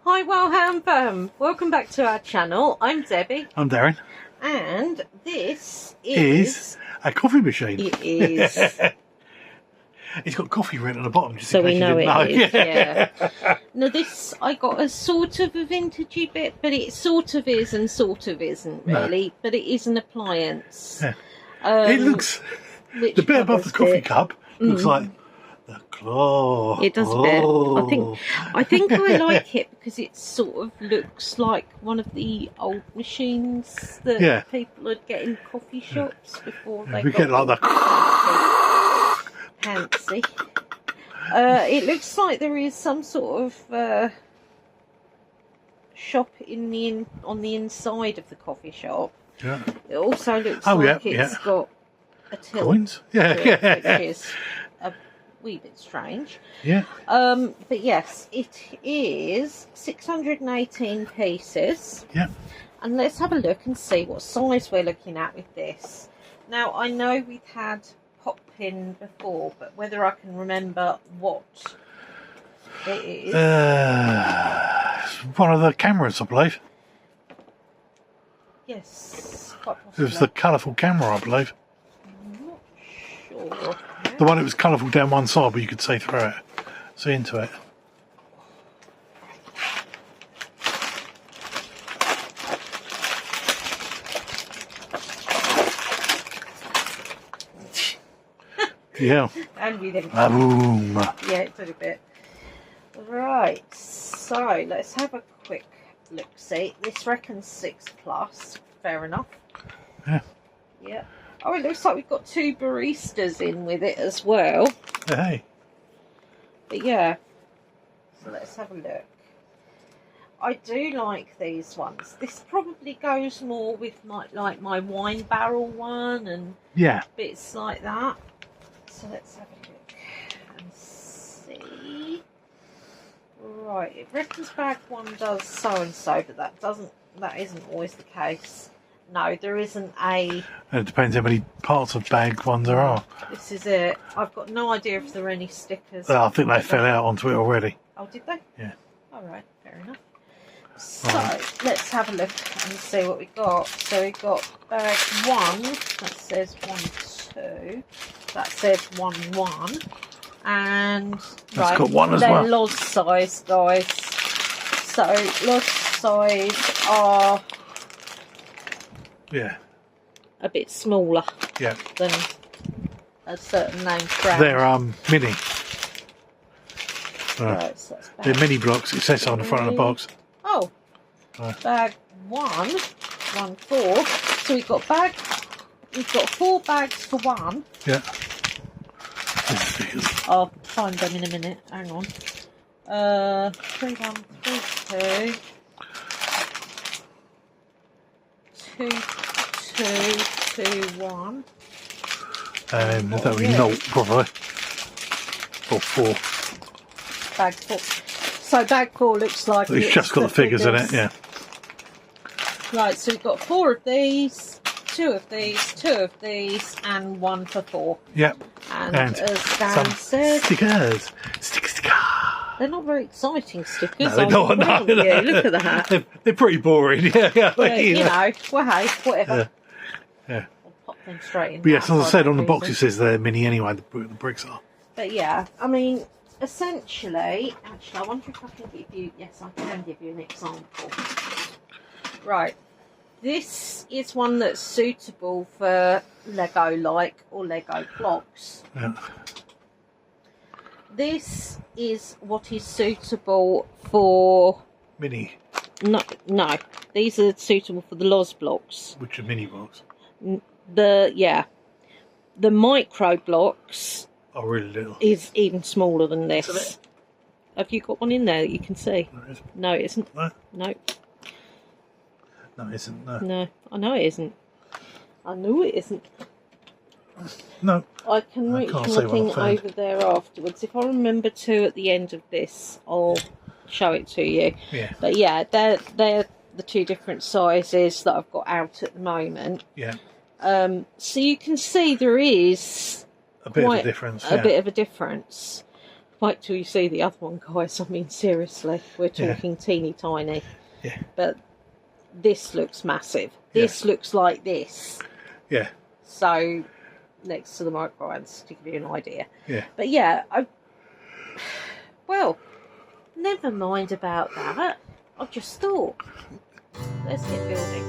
Hi Wellham fam, welcome back to our channel. I'm Debbie. I'm Darren. And this is a coffee machine. It is. It's got coffee written at the bottom, just So in we case know you it didn't know. is, yeah. Now this, I got a sort of a vintagey bit, but it sort of is and sort of isn't really. No. But it is an appliance. Yeah. It looks, the bit above the coffee cup looks like the claw. It does a bit. I think I like it because it sort of looks like one of the old machines that people would get in coffee shops before they get like the fancy. It looks like there is some sort of shop on the inside of the coffee shop. Yeah. It also looks like it's got a till. Coins? Which is a wee bit strange. Yeah. But yes, it is 618 pieces. Yeah. And let's have a look and see what size we're looking at with this. Now, I know we've had pop pin before, but whether I can remember what it is. One of the cameras, I believe. Yes, quite possibly. It was the colourful camera, I believe. I'm not sure. The one that was colourful down one side, but you could see through it, see into it. Yeah. And we didn't. Boom. Yeah, it did a bit. Right, so let's have a quick look. See, this reckons 6+. Fair enough. Yeah. Yeah. Oh, it looks like we've got 2 baristas in with it as well. Hey. But yeah. So let's have a look. I do like these ones. This probably goes more with my wine barrel one and bits like that. So let's have a look and see. Right, it reckons bag 1 does so and so, but that isn't always the case. No, there isn't a... It depends how many parts of bag 1 there are. This is it. I've got no idea if there are any stickers. I think they fell out onto it already. Oh, did they? Yeah. Alright, fair enough. So, let's have a look and see what we got. So we got bag 1, that says 1, 2. That says 1, 1. And that's got 1 as well. They're Loz size, guys. So Loz size are a bit smaller than a certain name brand. They're mini. Right, so that's they're mini blocks. It says on the front of the box. Oh, bag 1, 1, 4. So we've got 4 bags for 1. Yeah. I'll find them in a minute. Hang on. 3, 1, 3, 2. 2, 2, 2, 1. And that would be 0 probably. Or 4. Bag 4. So bag 4 looks like it's just got the figures in it, yeah. Right, so we've got 4 of these, 2 of these, 2 of these, and 1 for 4. Yep. And as Dan said, stickers. They're not very exciting stickers. No, they're not. No. Look at that. They're pretty boring. Yeah. You know, well, hey, whatever. Yeah. I'll pop them straight in. But yes, as I said, on the box it says they're mini anyway. The bricks are. But yeah, I mean, essentially, actually, I wonder if I can give you. Yes, I can give you an example. Right. This is one that's suitable for Lego-like or Lego blocks. Yeah. This is what is suitable for... Mini. No. These are suitable for the Loz blocks. Which are mini blocks. The micro blocks... are really little. Is even smaller than this. Have you got one in there that you can see? No, it isn't. No. No. No, it isn't. No. No, I know it isn't. I know it isn't. No. I can reach my thing over there afterwards. If I remember to at the end of this, I'll show it to you. Yeah. But yeah, they're the 2 different sizes that I've got out at the moment. Yeah. So you can see there is a bit of a difference. A bit of a difference. Wait till you see the other one, guys. I mean, seriously, we're talking teeny tiny. Yeah. But this looks massive. This looks like this. Yeah. So, next to the micro ants, to give you an idea. Yeah. But yeah, well, never mind about that. I just thought, let's get building.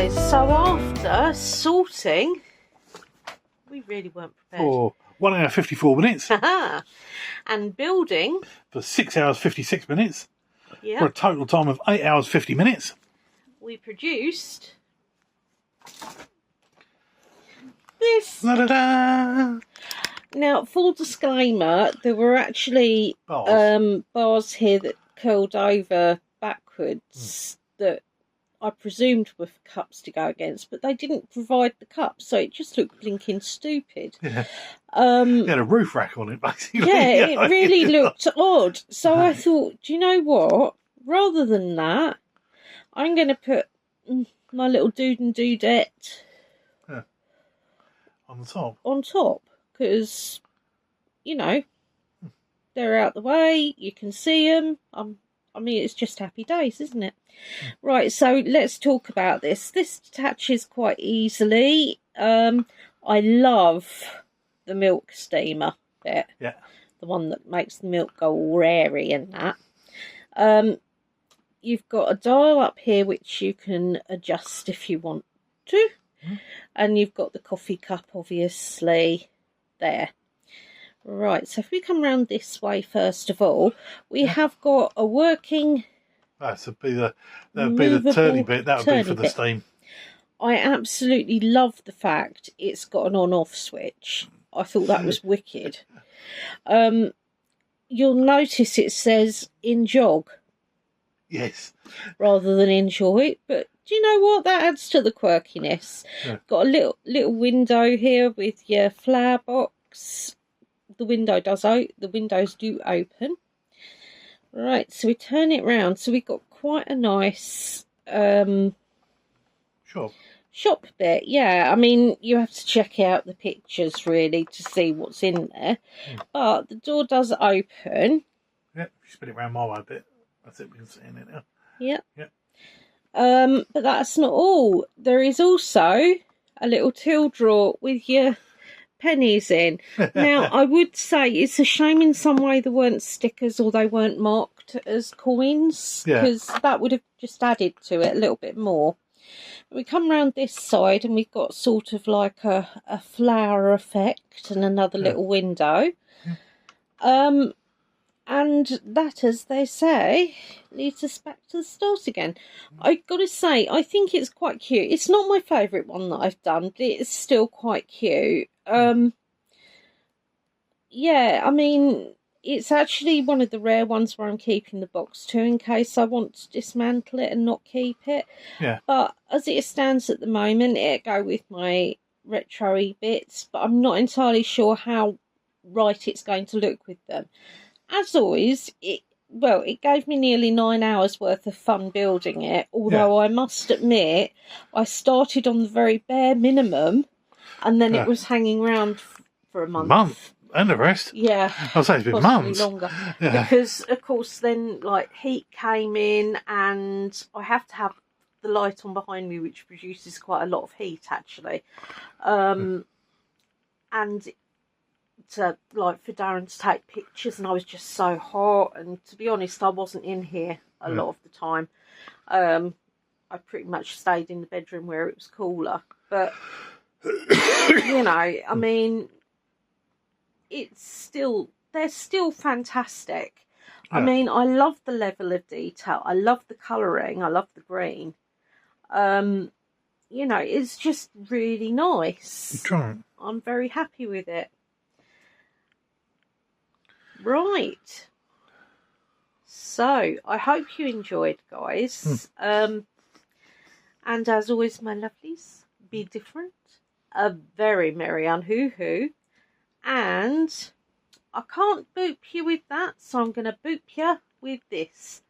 Right, so after sorting, we really weren't prepared. For 1 hour 54 minutes. And building. For 6 hours 56 minutes. Yeah. For a total time of 8 hours 50 minutes. We produced this. La-da-da! Now, full disclaimer, there were actually bars here that curled over backwards that I presumed were for cups to go against, but they didn't provide the cups, so it just looked blinking stupid. Yeah. It had a roof rack on it, basically. Yeah, it really looked odd. So I thought, do you know what? Rather than that, I'm going to put my little dude and dudette on top, because, you know, they're out the way, you can see them. I mean, it's just happy days, isn't it? Right, so let's talk about this. This detaches quite easily. I love the milk steamer bit. Yeah. The one that makes the milk go all airy and that. You've got a dial up here which you can adjust if you want to. And you've got the coffee cup, obviously, there. Right, so if we come round this way first of all, we have got a working... That would be the turny bit. That would be for the steam. I absolutely love the fact it's got an on-off switch. I thought that was wicked. You'll notice it says in jog. Yes. Rather than enjoy, but do you know what? That adds to the quirkiness. Yeah. Got a little window here with your flower box. The windows do open. Right, so we turn it round. So we've got quite a nice shop bit. Yeah, I mean, you have to check out the pictures really to see what's in there. But the door does open. Yep, spin it round my way a bit. That's it, we can see in it now. Yep. Yep. But that's not all. There is also a little till drawer with your pennies in. Now, I would say it's a shame in some way there weren't stickers or they weren't marked as coins, because that would have just added to it a little bit more. We come round this side and we've got sort of like a flower effect and another little window. And that, as they say, leads us back to the start again. I've got to say, I think it's quite cute. It's not my favourite one that I've done, but it's still quite cute. Yeah, I mean, it's actually one of the rare ones where I'm keeping the box too, in case I want to dismantle it and not keep it. Yeah. But as it stands at the moment, it'll go with my retro-y bits, but I'm not entirely sure how right it's going to look with them. As always, it gave me nearly 9 hours worth of fun building it, although I must admit, I started on the very bare minimum, and then it was hanging around for a month. And the rest. Yeah. I'll say it's been months. Longer. Yeah. Because, of course, then, like, heat came in, and I have to have the light on behind me, which produces quite a lot of heat, actually. And to, like, for Darren to take pictures, and I was just so hot, and to be honest, I wasn't in here a lot of the time. I pretty much stayed in the bedroom where it was cooler, but you know, I mean, they're still fantastic. I mean, I love the level of detail, I love the colouring, I love the green. You know, it's just really nice. I'm very happy with it. Right, so I hope you enjoyed, guys. And as always, my lovelies, be different, a very merry unhoo-hoo, and I can't boop you with that, so I'm going to boop you with this.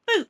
Boop!